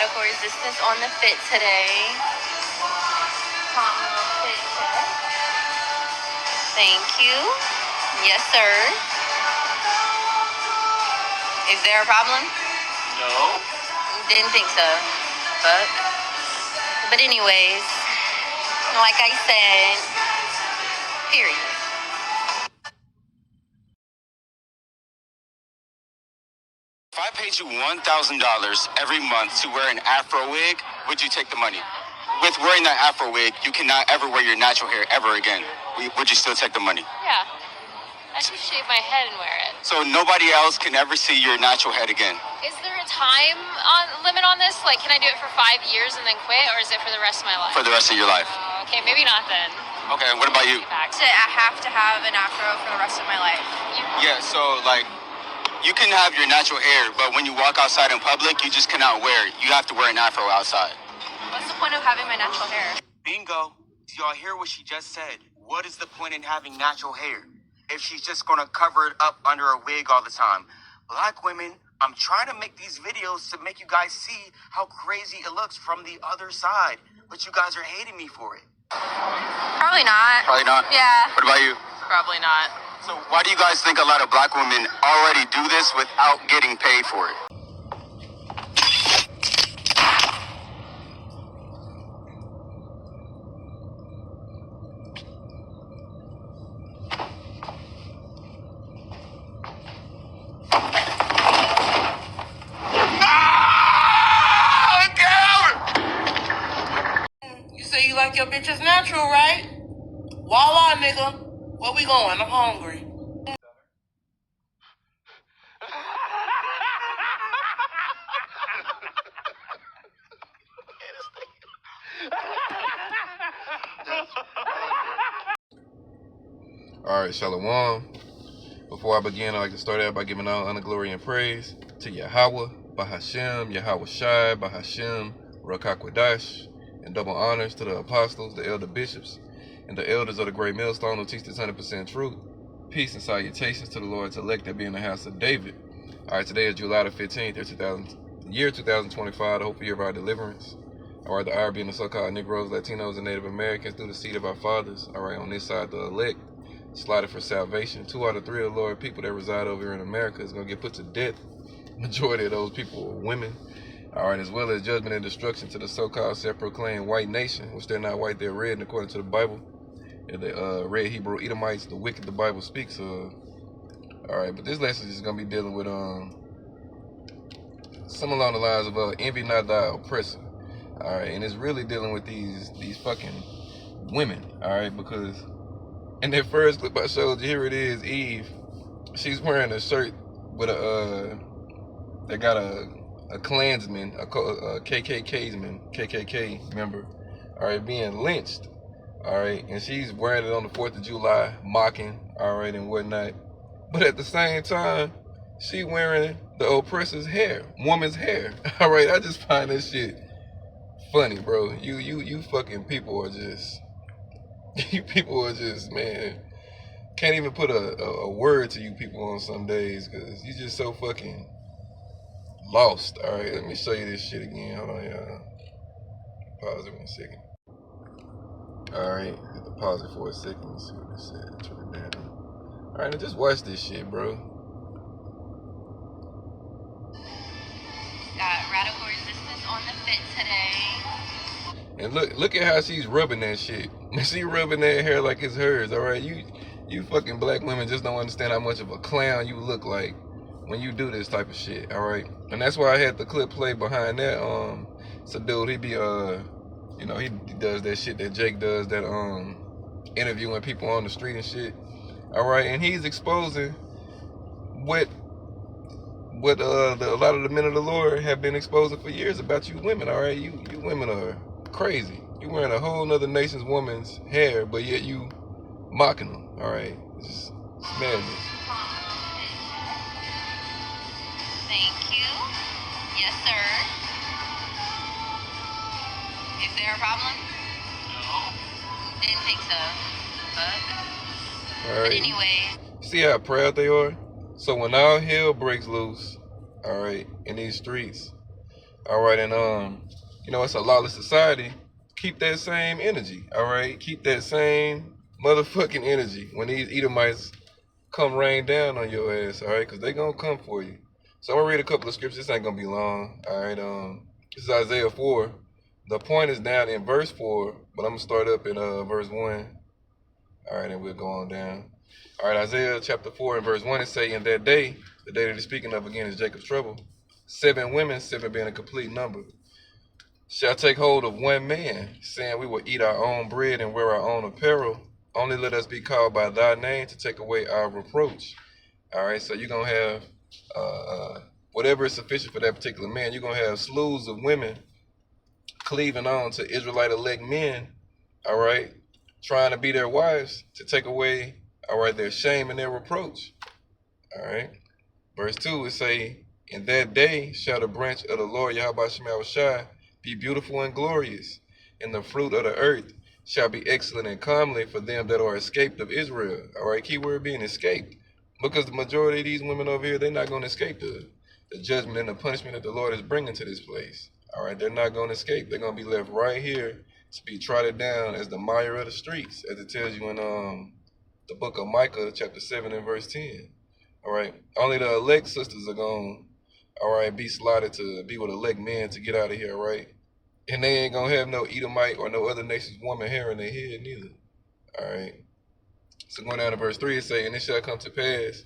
radical resistance on the fit today. Fit check. Thank you. Yes, sir. Is there a problem? No. Didn't think so. Fuck. But anyways, like I said, period. If I paid you $1,000 every month to wear an Afro wig, would you take the money? With wearing that Afro wig, you cannot ever wear your natural hair ever again. Would you still take the money? Yeah. I just shave my head and wear it. So nobody else can ever see your natural head again? Is there a time limit on this? Like, can I do it for 5 years and then quit, or is it for the rest of my life? For the rest of your life. Okay, maybe not then. Okay, and what about you? I have to have an afro for the rest of my life. Yeah, so like, you can have your natural hair, but when you walk outside in public, you just cannot wear it. You have to wear an afro outside. What's the point of having my natural hair? Bingo. Do y'all hear what she just said? What is the point in having natural hair if she's just gonna cover it up under a wig all the time? Black women, I'm trying to make these videos to make you guys see how crazy it looks from the other side, but you guys are hating me for it. Probably not. Probably not? Yeah. What about you? Probably not. So why do you guys think a lot of black women already do this without getting paid for it? You like your bitches natural, right? Voila, nigga. Where we going? I'm hungry. Alright, Shalom. Before I begin, I'd like to start out by giving all honor, glory, and praise to Yahweh, Bahashem, Yahweh Shai, Bahashem, Rakakwadash, and double honors to the apostles, the elder bishops, and the elders of the great millstone who teach this 100% truth. Peace and salutations to the Lord's elect that be in the house of David. Alright, today is July the 15th, year 2025, the hope year of our deliverance. Alright, the hour being the so-called Negroes, Latinos, and Native Americans through the seed of our fathers. Alright, on this side, the elect, slotted for salvation. 2 out of 3 of the Lord people that reside over here in America is going to get put to death. Majority of those people are women. Alright, as well as judgment and destruction to the so-called self-proclaimed white nation, which they're not white, they're red, and according to the Bible, the red Hebrew Edomites, the wicked the Bible speaks of. Alright, but this lesson is going to be dealing with some along the lines of envy not thy oppressor. Alright, and it's really dealing with these fucking women, alright, because in that first clip I showed you, here it is, Eve. She's wearing a shirt with that got a Klansman, a KKK member, alright, being lynched, alright, and she's wearing it on the 4th of July, mocking, alright, and whatnot. But at the same time, she wearing the oppressor's hair, woman's hair, alright. I just find this shit funny, bro. You fucking people are just, you people are just, man, can't even put a word to you people on some days, because you just so fucking lost. Alright, let me show you this shit again. Hold on, y'all. Pause it 1 second. Alright, have to pause it for a second. Let's see what it said. Turn it down. Alright, now just watch this shit, bro. Got radical resistance on the fit today. And look at how she's rubbing that shit. She rubbing that hair like it's hers. Alright, you fucking black women just don't understand how much of a clown you look like when you do this type of shit, alright? And that's why I had the clip play behind that. So dude, he be you know, he does that shit that Jake does, that interviewing people on the street and shit. Alright, and he's exposing what a lot of the men of the Lord have been exposing for years about you women, alright? You women are crazy. You wearing a whole nother nation's woman's hair, but yet you mocking them, alright? It's madness. Thank you. Yes, sir. Is there a problem? No. Didn't think so. But anyway. See how proud they are? So when all hell breaks loose, alright, in these streets, All right, and it's a lawless society. Keep that same energy. All right, keep that same motherfucking energy when these Edomites come rain down on your ass. All right, because they gonna come for you. So I'm gonna read a couple of scriptures. This ain't gonna be long. All right, this is Isaiah 4. The point is down in verse 4, but I'm gonna start up in verse 1. All right, and we'll go on down. All right, Isaiah chapter 4 and verse 1 is saying, in that day, the day that he's speaking of again is Jacob's trouble. 7 women, 7 being a complete number, shall take hold of one man, saying, we will eat our own bread and wear our own apparel. Only let us be called by thy name to take away our reproach. All right, so you're going to have whatever is sufficient for that particular man. You're going to have slews of women cleaving on to Israelite elect men, all right, trying to be their wives to take away, all right, their shame and their reproach. All right. Verse 2, it say, in that day shall the branch of the Lord Yahweh Shai be beautiful and glorious, and the fruit of the earth shall be excellent and comely for them that are escaped of Israel. All right, key word being escaped, because the majority of these women over here, they're not going to escape the judgment and the punishment that the Lord is bringing to this place. All right, they're not going to escape. They're going to be left right here to be trodden down as the mire of the streets, as it tells you in the book of Micah, chapter 7 and verse 10. All right, only the elect sisters are going to, all right, be slotted to be with elect men to get out of here, all right? And they ain't going to have no Edomite or no other nation's woman hair in their head neither. All right. So going down to verse 3, it say, and it shall come to pass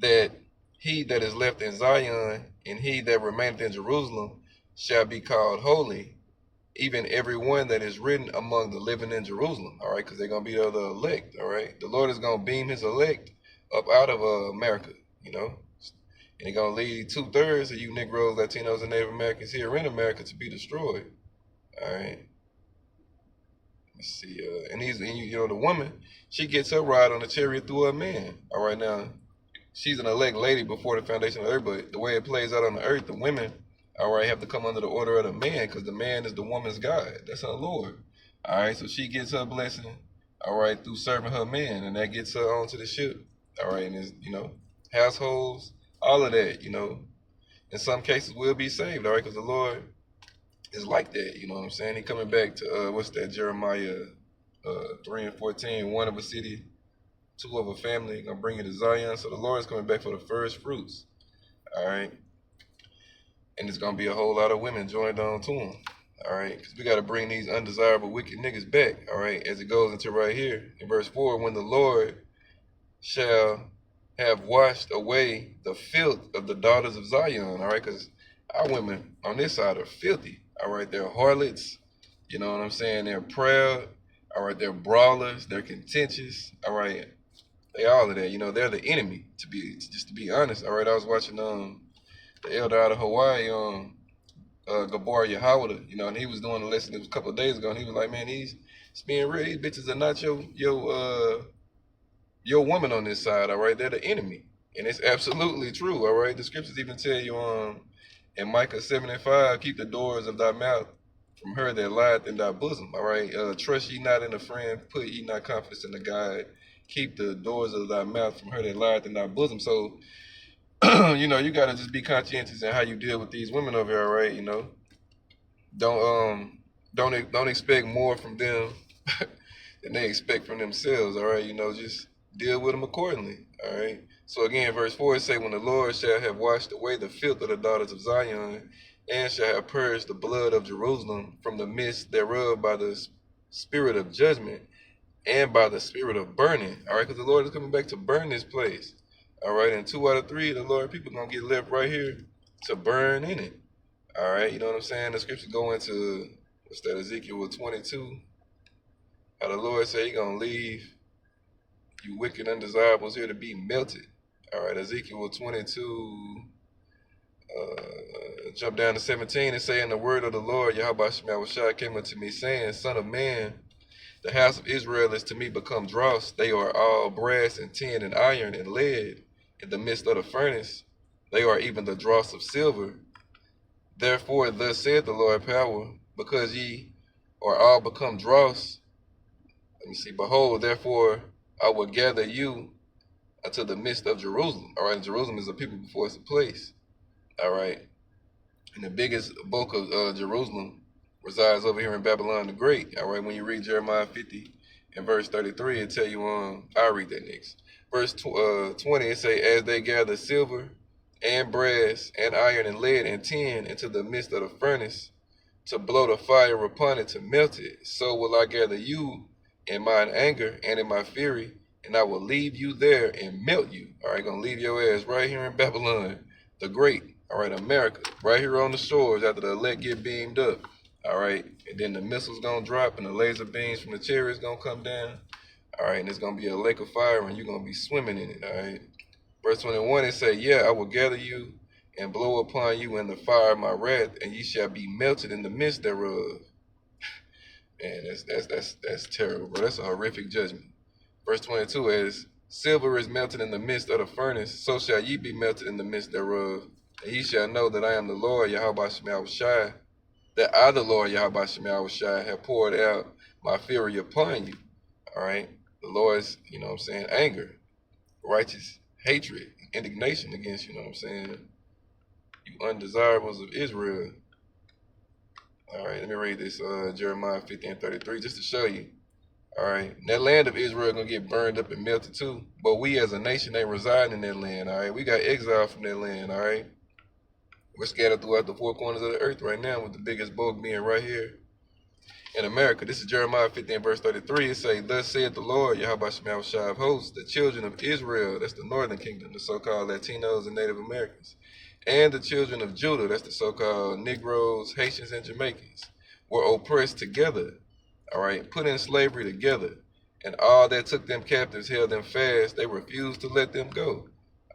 that he that is left in Zion and he that remaineth in Jerusalem shall be called holy, even every one that is written among the living in Jerusalem. All right, because they're going to be the elect. All right. The Lord is going to beam his elect up out of America, and they're going to lead 2/3 of you Negroes, Latinos, and Native Americans here in America to be destroyed. All right. Let's see. And the woman, she gets her ride on the chariot through a man. All right, now, she's an elect lady before the foundation of the earth, but the way it plays out on the earth, the women, all right, have to come under the order of the man, because the man is the woman's God. That's her Lord. All right, so she gets her blessing, all right, through serving her man, and that gets her onto the ship. All right, and it's, households, all of that, in some cases will be saved, all right, because the Lord is like that, you know what I'm saying? He coming back to, what's that, Jeremiah 3 and 14, one of a city, two of a family, gonna bring you to Zion. So the Lord is coming back for the first fruits, all right? And it's gonna be a whole lot of women joined on to him, all right? Because we got to bring these undesirable wicked niggas back, all right? As it goes into right here in verse 4, when the Lord shall have washed away the filth of the daughters of Zion, all right? Because our women on this side are filthy, all right? They're harlots, you know what I'm saying? They're proud, all right? They're brawlers, they're contentious, all right? They all of that, they're the enemy, to be honest, all right? I was watching the elder out of Hawaii, Gabar Yahweh, and he was doing a lesson, it was a couple of days ago, and he was like, man, it's being real, these bitches are not your woman on this side, all right? They're the enemy. And it's absolutely true, all right? The scriptures even tell you in Micah 7:5, keep the doors of thy mouth from her that lieth in thy bosom, all right? Trust ye not in a friend, put ye not confidence in the God. Keep the doors of thy mouth from her that lieth in thy bosom. So, you got to just be conscientious in how you deal with these women over here, all right? Don't expect more from them than they expect from themselves, all right? Just deal with them accordingly, all right? So again, verse 4, it say, when the Lord shall have washed away the filth of the daughters of Zion, and shall have purged the blood of Jerusalem from the midst thereof by the spirit of judgment and by the spirit of burning, all right? Because the Lord is coming back to burn this place, all right? And 2 out of 3, the Lord people going to get left right here to burn in it, all right? You know what I'm saying? The scriptures go into, what's that, Ezekiel 22, how the Lord say he going to leave you wicked undesirables here to be melted. All right, Ezekiel 22, jump down to 17 and say, and the word of the Lord, Yahweh Shai, came unto me, saying, Son of man, the house of Israel is to me become dross. They are all brass and tin and iron and lead in the midst of the furnace. They are even the dross of silver. Therefore, thus saith the Lord power, because ye are all become dross. Let me see, behold, therefore I will gather you unto the midst of Jerusalem. All right, Jerusalem is a people before it's a place. All right. And the biggest bulk of Jerusalem resides over here in Babylon the Great. All right, when you read Jeremiah 50 and verse 33, it tell you I'll read that next. Verse 20, it say, as they gather silver and brass and iron and lead and tin into the midst of the furnace to blow the fire upon it to melt it, so will I gather you in mine anger and in my fury, and I will leave you there and melt you. All right, gonna leave your ass right here in Babylon the Great. All right, America, right here on the shores after the elect get beamed up. All right, and then the missiles gonna drop and the laser beams from the chariots gonna come down. All right, and it's gonna be a lake of fire and you're gonna be swimming in it. All right. Verse 21, it say, yeah, I will gather you and blow upon you in the fire of my wrath, and ye shall be melted in the midst thereof. Man, that's terrible, bro. That's a horrific judgment. Verse 22 is, silver is melted in the midst of the furnace, so shall ye be melted in the midst thereof. And ye shall know that I am the Lord, Yahweh Shemel Shai, that I, the Lord, Yahweh Shemel Shai, have poured out my fury upon you. All right? The Lord's, anger, righteous hatred, indignation against, you undesirables of Israel. All right, let me read this Jeremiah 50 and 33 just to show you. All right, that land of Israel gonna get burned up and melted too. But we as a nation ain't residing in that land. All right, we got exiled from that land. All right, we're scattered throughout the four corners of the earth right now, with the biggest bulk being right here in America. This is Jeremiah 50 and verse 33. It say, thus saith the Lord, Yahweh Shemel Shai of hosts, the children of Israel, that's the northern kingdom, the so-called Latinos and Native Americans, and the children of Judah, that's the so-called Negroes, Haitians, and Jamaicans, were oppressed together, all right, put in slavery together, and all that took them captives held them fast. They refused to let them go.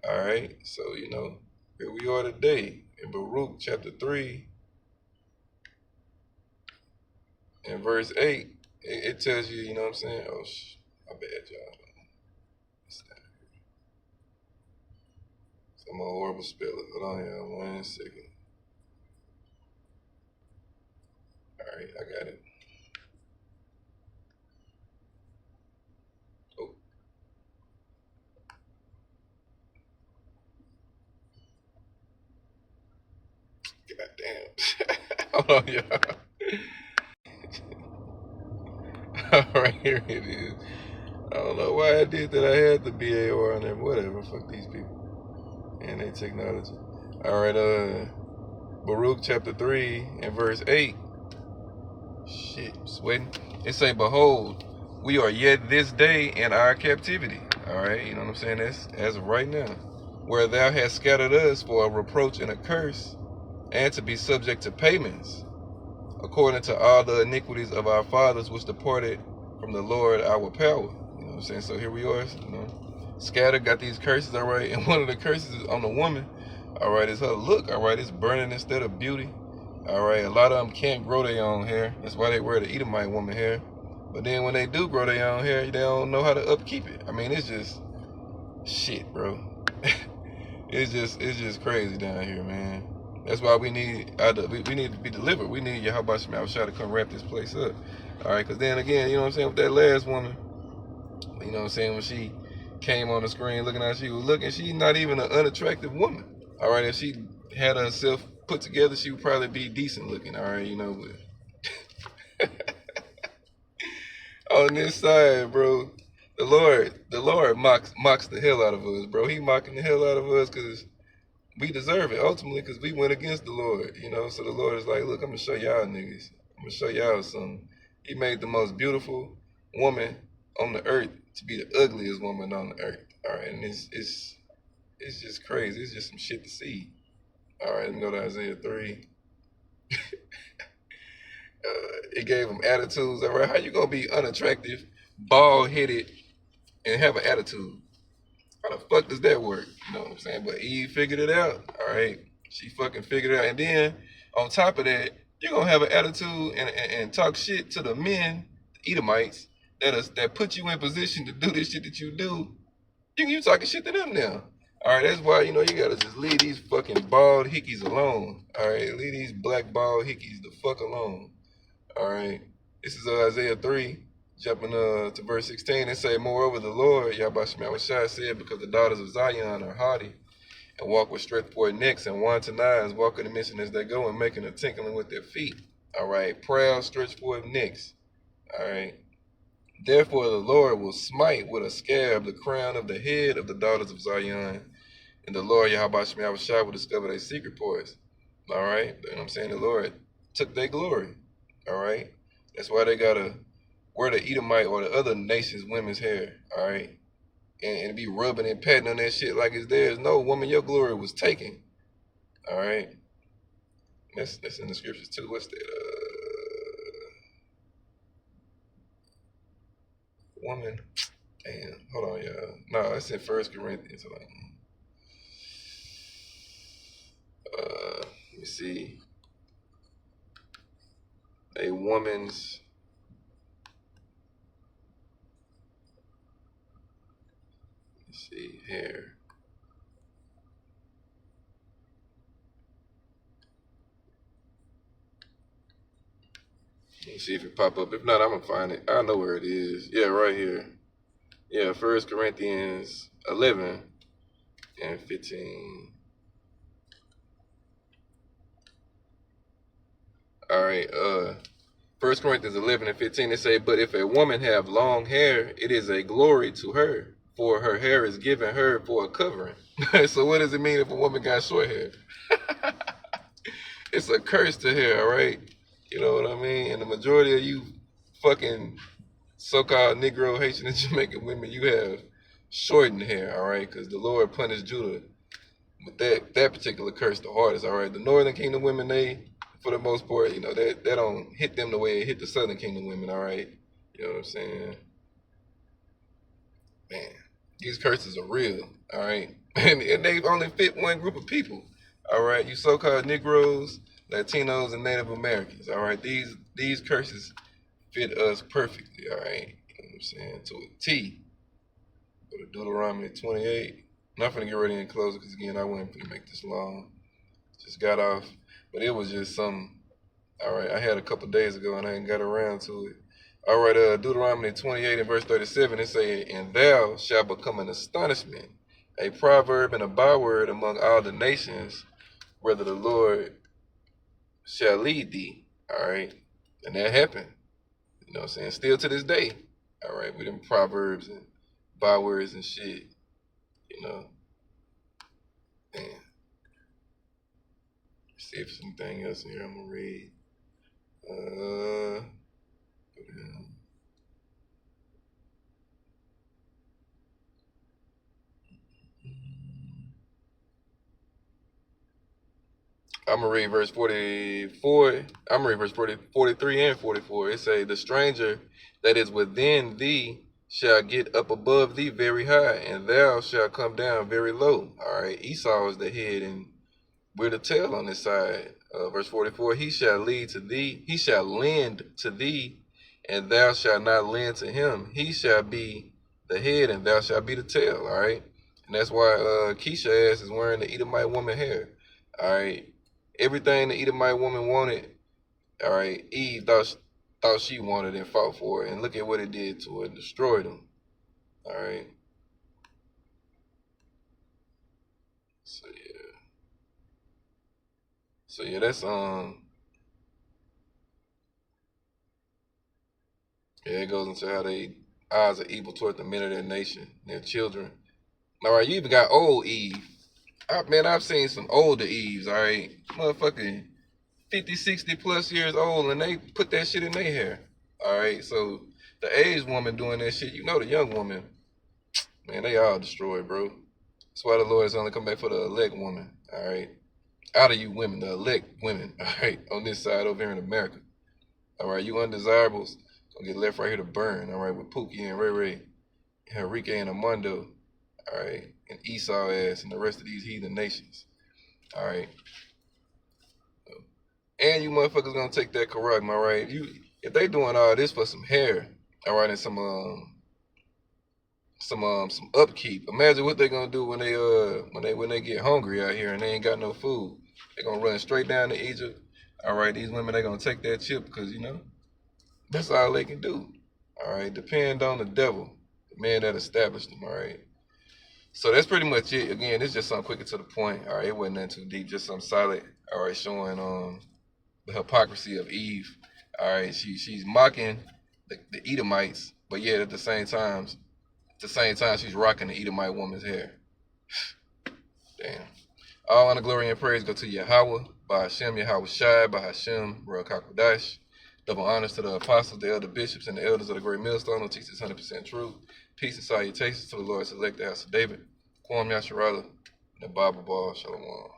All right, so, here we are today in Baruch chapter 3 and verse 8. It tells you, you know what I'm saying? Oh, my bad, y'all. I'm a horrible speller. Hold on here 1 second. All right, I got it. Oh. God damn. Hold on, y'all. All right, here it is. I don't know why I did that. I had the BAR on there. Whatever. Fuck these people and their technology. All right, Baruch chapter 3 and verse 8. Shit, I'm sweating. It say, behold, we are yet this day in our captivity. All right, you know what I'm saying? That's as of right now. Where thou hast scattered us for a reproach and a curse, and to be subject to payments, according to all the iniquities of our fathers which departed from the Lord our power. You know what I'm saying? So here we are, scattered, got these curses, all right? And one of the curses is on the woman, all right, is her look, all right? It's burning instead of beauty, all right? A lot of them can't grow their own hair. That's why they wear the Edomite woman hair. But then when they do grow their own hair, they don't know how to upkeep it. I mean, it's just shit, bro. It's just crazy down here, man. That's why we need we need to be delivered. We need Yahweh Shemel Shai to come wrap this place up. All right, because then again, you know what I'm saying, with that last woman, you know what I'm saying, when she came on the screen looking how she was looking, she's not even an unattractive woman. All right, if she had herself put together, she would probably be decent looking. All right, but on this side, bro, the Lord mocks the hell out of us, bro. He mocking the hell out of us because we deserve it, ultimately, because we went against the Lord, So the Lord is like, look, I'm going to show y'all niggas. I'm going to show y'all something. He made the most beautiful woman on the earth to be the ugliest woman on the earth. All right, and it's just crazy. It's just some shit to see. All right, let me go to Isaiah 3. It gave them attitudes. All right, how you going to be unattractive, bald-headed, and have an attitude? How the fuck does that work? You know what I'm saying? But Eve figured it out. All right. She fucking figured it out. And then on top of that, you're going to have an attitude and talk shit to the men, the Edomites, that put you in position to do this shit that you do. You talking shit to them now. All right. That's why, you got to just leave these fucking bald hickeys alone. All right. Leave these black bald hickeys the fuck alone. All right. This is Isaiah 3. Jumping to verse 16, it say, moreover, the Lord, Yahweh Shemel Shai, said, because the daughters of Zion are haughty, and walk with stretched forth necks, and wanton eyes, walking the mission as they go, and making a tinkling with their feet. All right, proud, stretched forth necks. All right. Therefore the Lord will smite with a scab the crown of the head of the daughters of Zion, and the Lord Yahweh Shai will discover their secret parts. All right, you know what I'm saying? The Lord took their glory. All right, that's why they gotta wear the Edomite or the other nation's women's hair. All right, and be rubbing and patting on that shit like it's theirs. No, woman, your glory was taken. All right, that's in the scriptures too. What's that? Woman. Damn, hold on, y'all. No, it's in 1 Corinthians. Let me see. A woman's hair. Let's see if it pop up. If not, I'm gonna find it. I know where it is. Yeah, right here. Yeah, 1 Corinthians 11 and 15. All right, 1 Corinthians 11 and 15, they say, but if a woman have long hair, it is a glory to her, for her hair is given her for a covering. So what does it mean if a woman got short hair? It's a curse to hair, all right? You know what I mean? And the majority of you fucking so-called Negro, Haitian, and Jamaican women, you have shortened hair, all right? Because the Lord punished Judah with that particular curse the hardest, all right? The Northern Kingdom women, they, for the most part, you know, that don't hit them the way it hit the Southern Kingdom women, all right? You know what I'm saying? Man, these curses are real, all right? And they only fit one group of people, all right? You so-called Negroes, Latinos, and Native Americans, all right? These curses fit us perfectly, all right? You know what I'm saying? To a T. Go to Deuteronomy 28. I'm not going to get ready and close it because, again, I wasn't going to make this long. Just got off. But it was just some, all right, I had a couple days ago and I ain't got around to it. All right, Deuteronomy 28 and verse 37, it say, and thou shalt become an astonishment, a proverb and a byword among all the nations, whether the Lord shall lead thee. All right, and that happened. You know what I'm saying? Still to this day. All right, with them proverbs and bywords and shit. You know. Man. Let's see if there's anything else in here I'm gonna read. I'm gonna read verse 44. I'm gonna read verse 43 and 44. It say, the stranger that is within thee shall get up above thee very high, and thou shalt come down very low. All right, Esau is the head, and we're the tail on this side. Verse 44, he shall lead to thee, he shall lend to thee, and thou shalt not lend to him. He shall be the head, and thou shalt be the tail. All right, and that's why Keisha ass is wearing the Edomite woman hair. All right. Everything the Edomite woman wanted, all right, Eve thought she wanted and fought for it. And look at what it did to her. It destroyed them. All right. So yeah, that's yeah, it goes into how they eyes are evil toward the men of their nation, their children. All right, you even got old Eve. Man, I've seen some older Eves, all right? Motherfucking 50, 60 plus years old, and they put that shit in their hair. All right, so the aged woman doing that shit, you know, the young woman, man, they all destroyed, bro. That's why the Lord is only come back for the elect woman. All right, out of you women, the elect women. All right, on this side over here in America. All right, you undesirables gonna get left right here to burn. All right, with Pookie and Ray Ray, and Enrique and Armando. All right, and Esau ass and the rest of these heathen nations. All right. And you motherfuckers gonna take that correct, all right? If they doing all this for some hair, all right, and some upkeep. Imagine what they gonna do when they get hungry out here and they ain't got no food. They gonna run straight down to Egypt. All right, these women, they gonna take that chip because, you know, that's all they can do. All right, depend on the devil, the man that established them. All right. So that's pretty much it. Again, it's just something quick and to the point. All right, it wasn't nothing too deep, just something solid. All right, showing the hypocrisy of Eve. All right, she's mocking the Edomites, but yet at the same time she's rocking the Edomite woman's hair. Damn. All honor, glory, and praise go to Yahweh, by Hashem, Yahweh Shai, by Hashem, Ruach HaKodesh. Double honors to the apostles, the elder bishops, and the elders of the great millstone who teach us 100% truth. Peace and salutations to the Lord select the house of David. Kwam Yasharala, and the Bible Ball. Shalom.